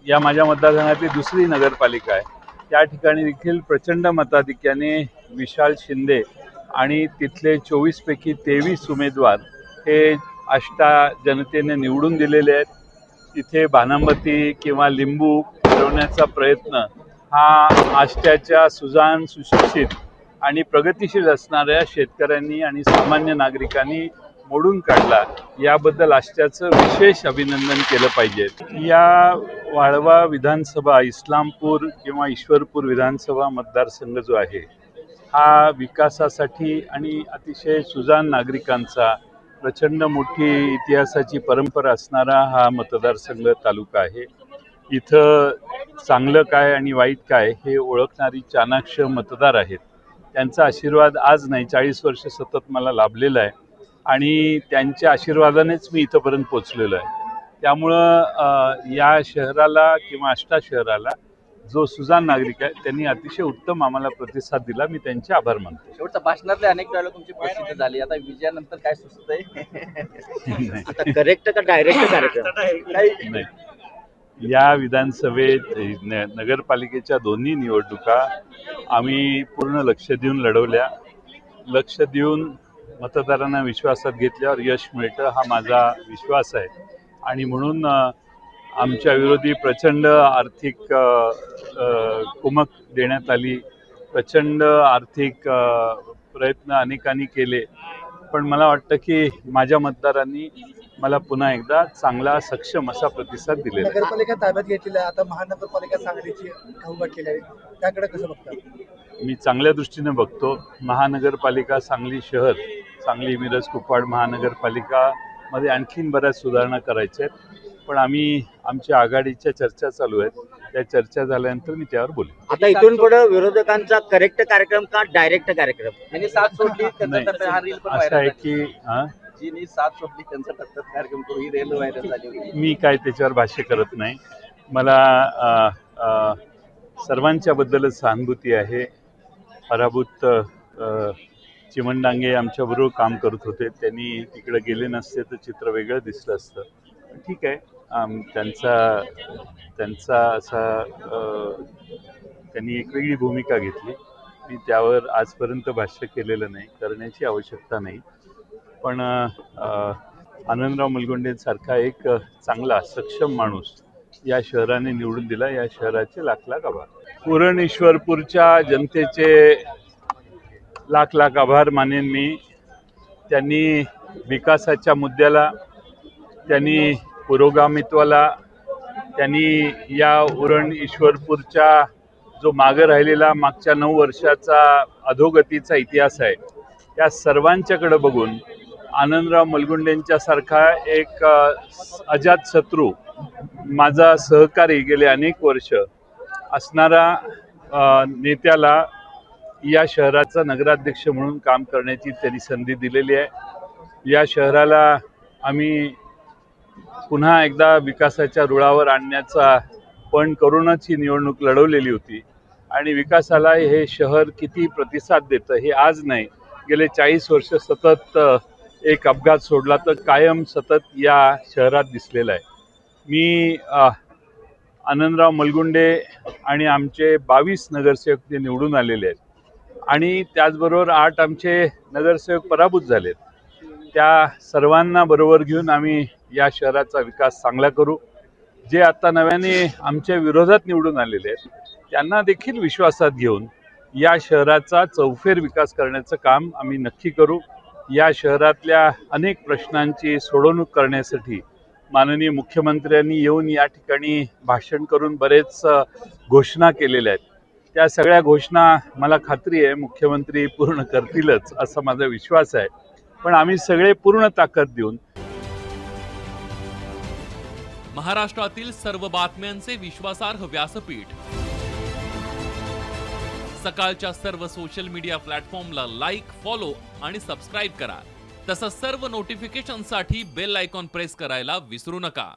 या माझ्या मतदारसंघातली दुसरी नगरपालिका आहे. त्या ठिकाणी देखील प्रचंड मताधिक्याने विशाल शिंदे आणि तिथले 24 पैकी 23 उमेदवार हे आष्टा जनतेने निवडून दिलेले आहेत. तिथे बानामती किंवा लिंबू फिरवण्याचा प्रयत्न हा आष्ट्याच्या सुजाण सुशिक्षित आणि प्रगतिशील असणाऱ्या शेतकऱ्यांनी आणि सामान्य नागरिकांनी मोडून काढला. याबद्दल आष्ट्याचं विशेष अभिनंदन केलं पाहिजे. या वाळवा विधानसभा, इस्लामपूर किंवा ईश्वरपूर विधानसभा मतदारसंघ जो आहे हा विकासासाठी आणि अतिशय सुजाण नागरिकांचा प्रचंड मोठी इतिहासाची परंपरा असणारा हा मतदारसंघ तालुका आहे. इथं चांगलं काय आणि वाईट काय हे ओळखणारी चाणाक्ष मतदार आहेत. त्यांचा आशीर्वाद आज नाही, 40 वर्ष सतत मला लाभलेला आहे आणि त्यांच्या आशीर्वादानेच मी इथंपर्यंत पोचलेलो आहे. त्यामुळं या शहराला किंवा आष्टा शहराला जो सुजाण नागरिक आहे त्यांनी अतिशय उत्तम आम्हाला प्रतिसाद दिला. मी त्यांचे आभार मानतो. शेवटच्या भाषणातले अनेक डायलॉग तुमची प्रसिद्ध झाली. आता विजयानंतर काय सुचत आहे? आता करेक्ट का डायरेक्ट कार्यक्रम? नाही, या विधानसभेत नगरपालिकेच्या दोन्ही निवडणुका आम्ही पूर्ण लक्ष देऊन लढवल्या. लक्ष देऊन मतदारांना विश्वासात घेतल्यावर यश मिळतं हा माझा विश्वास आहे. आणि म्हणून आमच्या विरोधी प्रचंड आर्थिक कुमक देण्यात आली. प्रचंड आर्थिक प्रयत्न अनेकांनी केले. पण मला वाटतं की माझ्या मतदारांनी मला पुन्हा एकदा चांगला सक्षम असा प्रतिसाद दिलेला आहे. नगरपालिका ताब्यात घेतलेली आहे, आता महानगरपालिका सांगलीची उभा केली आहे, त्याकडे कसं बघता? मी चांगल्या दृष्टीने बघतो. महानगरपालिका सांगली शहर, सांगली मिरज कुपवाड महानगरपालिकामध्ये आणखीन बऱ्याच सुधारणा करायच्या आहेत. पण आमच्या आघाडीच्या चर्चा चालू आहेत. त्या चर्चा झाल्यानंतर मी त्यावर बोलेन. आता इथून पुढे विरोधकांचा करेक्ट कार्यक्रम का डायरेक्ट कार्यक्रम? त्यांनी साथ सोडली, नाही, हा रील पण असं आहे व्हायरल की जी साथ सोडली त्यांचा टप्प्यात कार्यक्रम करू, ही रेल व्हायरल झाली होती. मी काय त्याच्यावर भाष्य करत नाही. मला सर्वांच्या बद्दलच सहानुभूती आहे. पराभूत चिमणडांगे आमच्याबरोबर काम करत होते. त्यांनी तिकडे गेले नसते तर चित्र वेगळं दिसलं असतं. ठीक आहे, त्यांचा असा त्यांनी एक वेगळी भूमिका घेतली. मी त्यावर आजपर्यंत भाष्य केलेलं नाही, करण्याची आवश्यकता नाही. पण आनंदराव मुलगुंडेंसारखा एक चांगला सक्षम माणूस या शहराने निवडून दिला. या शहराचे लाख लाख आभार. पुरण ईश्वरपूरच्या जनतेचे लाख लाख आभार मानेन मी. त्यांनी विकासाच्या मुद्द्याला, त्यांनी पुरोगामित्वाला, त्यांनी या उरण ईश्वरपूरच्या जो मागं राहिलेला मागच्या 9 वर्षाचा अधोगतीचा इतिहास आहे त्या सर्वांच्याकडे बघून आनंदराव मुलगुंडेंच्या सारखा एक अजातशत्रू, माझा सहकारी गेले अनेक वर्ष असणारा नेत्याला या शहराचा नगराध्यक्ष म्हणून काम करण्याची त्यांनी संधी दिलेली आहे. या शहराला आम्ही पुन्हा एकदा विकासाच्या रुळावर आणण्याचा पण करूनच ही निवडणूक लढवलेली होती. आणि विकासाला हे शहर किती प्रतिसाद देतं हे आज नाही, गेले 40 वर्ष सतत एक अपघात सोडला तर कायम सतत या शहरात दिसलेला आहे. मी आनंदराव मुलगुंडे आणि आमचे 22 नगरसेवक ते निवडून आलेले आहेत आणि त्याचबरोबर 8 आमचे नगरसेवक पराभूत झालेत. त्या सर्वांना बरोबर घेऊन आम्ही या शहराचा विकास चांगला करू. जे आता नव्याने आमच्या विरोधात निवडून आलेले आहेत त्यांना देखील विश्वासात घेऊन या शहराचा चौफेर विकास करण्याचं काम आम्ही नक्की करू. या शहरातल्या अनेक प्रश्नांची सोडवणूक करण्यासाठी माननीय मुख्यमंत्र्यांनी येऊन या ठिकाणी भाषण करून बरेच घोषणा केलेल्या आहेत. त्या सगळ्या घोषणा मला खात्री आहे मुख्यमंत्री पूर्ण करतीलच असा माझा विश्वास आहे. पण आम्ही सगळे पूर्ण ताकद देऊन महाराष्ट्रातील सर्व बातम्यांचे विश्वासार्ह व्यासपीठ, सकाळच्या सर्व सोशल मीडिया प्लॅटफॉर्मला लाईक, फॉलो आणि सबस्क्राईब करा. तसंच सर्व नोटिफिकेशनसाठी बेल आयकॉन प्रेस करायला विसरू नका.